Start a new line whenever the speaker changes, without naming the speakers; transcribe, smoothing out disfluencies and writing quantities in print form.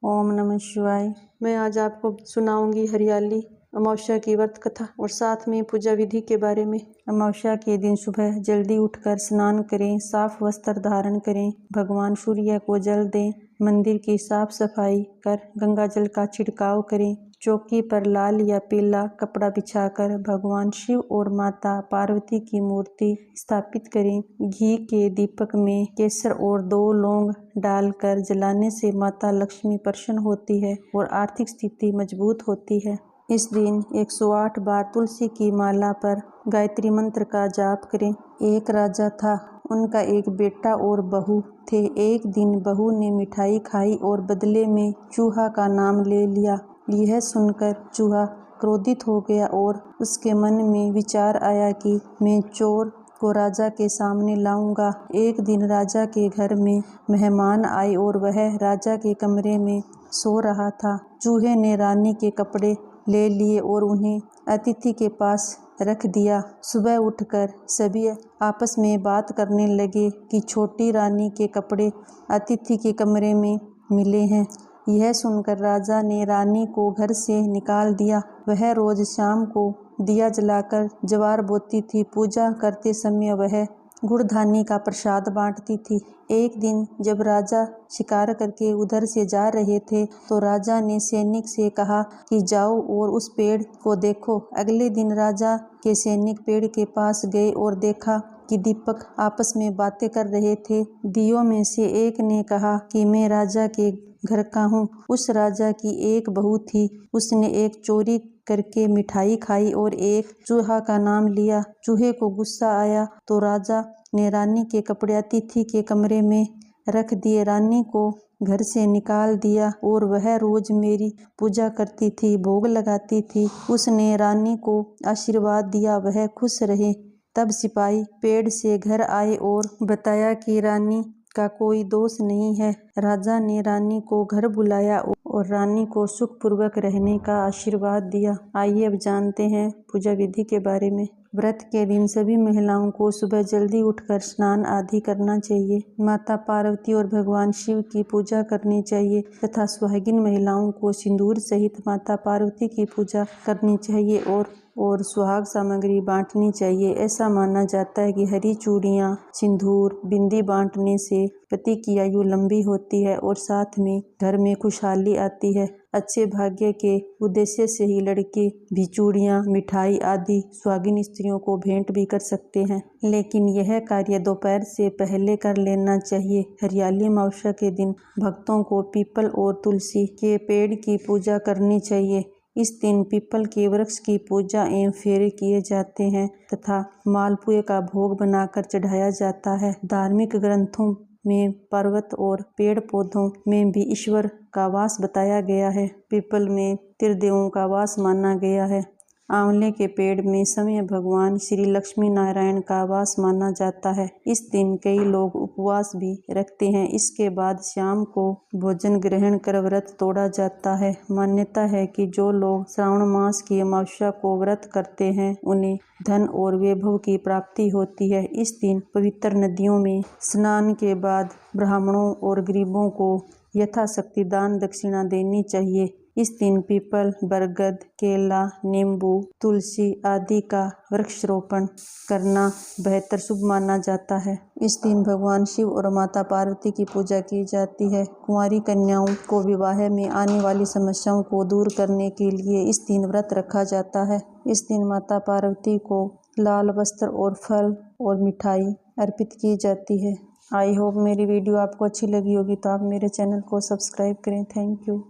ओम नमः शिवाय। मैं आज आपको सुनाऊंगी हरियाली अमावस्या की व्रत कथा और साथ में पूजा विधि के बारे में। अमावस्या के दिन सुबह जल्दी उठकर स्नान करें, साफ वस्त्र धारण करें, भगवान सूर्य को जल दें, मंदिर की साफ सफाई कर गंगा जल का छिड़काव करें, चौकी पर लाल या पीला कपड़ा बिछाकर भगवान शिव और माता पार्वती की मूर्ति स्थापित करें। घी के दीपक में केसर और 2 लौंग डालकर जलाने से माता लक्ष्मी प्रसन्न होती है और आर्थिक स्थिति मजबूत होती है। इस दिन 108 बार तुलसी की माला पर गायत्री मंत्र का जाप करें। एक राजा था, उनका एक बेटा और बहू थे। एक दिन बहू ने मिठाई खाई और बदले में चूहा का नाम ले लिया। यह सुनकर चूहा क्रोधित हो गया और उसके मन में विचार आया कि मैं चोर को राजा के सामने लाऊंगा। एक दिन राजा के घर में मेहमान आए और वह राजा के कमरे में सो रहा था। चूहे ने रानी के कपड़े ले लिए और उन्हें अतिथि के पास रख दिया। सुबह उठकर सभी आपस में बात करने लगे कि छोटी रानी के कपड़े अतिथि के कमरे में मिले हैं। यह सुनकर राजा ने रानी को घर से निकाल दिया। वह रोज शाम को दिया जलाकर ज्वार बोती थी। पूजा करते समय वह गुड़धानी का प्रसाद बांटती थी। एक दिन जब राजा शिकार करके उधर से जा रहे थे तो राजा ने सैनिक से कहा कि जाओ और उस पेड़ को देखो। अगले दिन राजा के सैनिक पेड़ के पास गए और देखा कि दीपक आपस में बातें कर रहे थे। दियों में से एक ने कहा कि मैं राजा के घर का हूँ। उस राजा की एक बहू थी, उसने एक चोरी करके मिठाई खाई और एक चूहा का नाम लिया। चूहे को गुस्सा आया तो राजा ने रानी के कपड़े अतिथि के कमरे में रख दिए, रानी को घर से निकाल दिया और वह रोज मेरी पूजा करती थी, भोग लगाती थी। उसने रानी को आशीर्वाद दिया, वह खुश रहे। तब सिपाही पेड़ से घर आए और बताया कि रानी का कोई दोष नहीं है। राजा ने रानी को घर बुलाया और रानी को सुखपूर्वक रहने का आशीर्वाद दिया। आइए अब जानते हैं पूजा विधि के बारे में। व्रत के दिन सभी महिलाओं को सुबह जल्दी उठकर स्नान आदि करना चाहिए। माता पार्वती और भगवान शिव की पूजा करनी चाहिए तथा सुहागिन महिलाओं को सिंदूर सहित माता पार्वती की पूजा करनी चाहिए और सुहाग सामग्री बांटनी चाहिए। ऐसा माना जाता है कि हरी चूड़ियाँ, सिंदूर, बिंदी बांटने से पति की आयु लंबी होती है और साथ में घर में खुशहाली आती है। अच्छे भाग्य के उद्देश्य से ही लड़के भी चूड़ियाँ, मिठाई आदि सुहागिन स्त्रियों को भेंट भी कर सकते हैं, लेकिन यह कार्य दोपहर से पहले कर लेना चाहिए। हरियाली अमावस्या के दिन भक्तों को पीपल और तुलसी के पेड़ की पूजा करनी चाहिए। इस दिन पीपल के वृक्ष की पूजा एवं फेरे किए जाते हैं तथा मालपुए का भोग बनाकर चढ़ाया जाता है। धार्मिक ग्रंथों में पर्वत और पेड़ पौधों में भी ईश्वर का वास बताया गया है। पीपल में त्रिदेवों का वास माना गया है। आंवले के पेड़ में स्वयं भगवान श्री लक्ष्मी नारायण का वास माना जाता है। इस दिन कई लोग उपवास भी रखते हैं। इसके बाद शाम को भोजन ग्रहण कर व्रत तोड़ा जाता है। मान्यता है कि जो लोग श्रावण मास की अमावस्या को व्रत करते हैं उन्हें धन और वैभव की प्राप्ति होती है। इस दिन पवित्र नदियों में स्नान के बाद ब्राह्मणों और गरीबों को यथाशक्ति दान दक्षिणा देनी चाहिए। इस दिन पीपल, बरगद, केला, नींबू, तुलसी आदि का वृक्षारोपण करना बेहतर शुभ माना जाता है। इस दिन भगवान शिव और माता पार्वती की पूजा की जाती है। कुंवारी कन्याओं को विवाह में आने वाली समस्याओं को दूर करने के लिए इस दिन व्रत रखा जाता है। इस दिन माता पार्वती को लाल वस्त्र और फल और मिठाई अर्पित की जाती है। आई होप मेरी वीडियो आपको अच्छी लगी होगी तो आप मेरे चैनल को सब्सक्राइब करें। Thank you.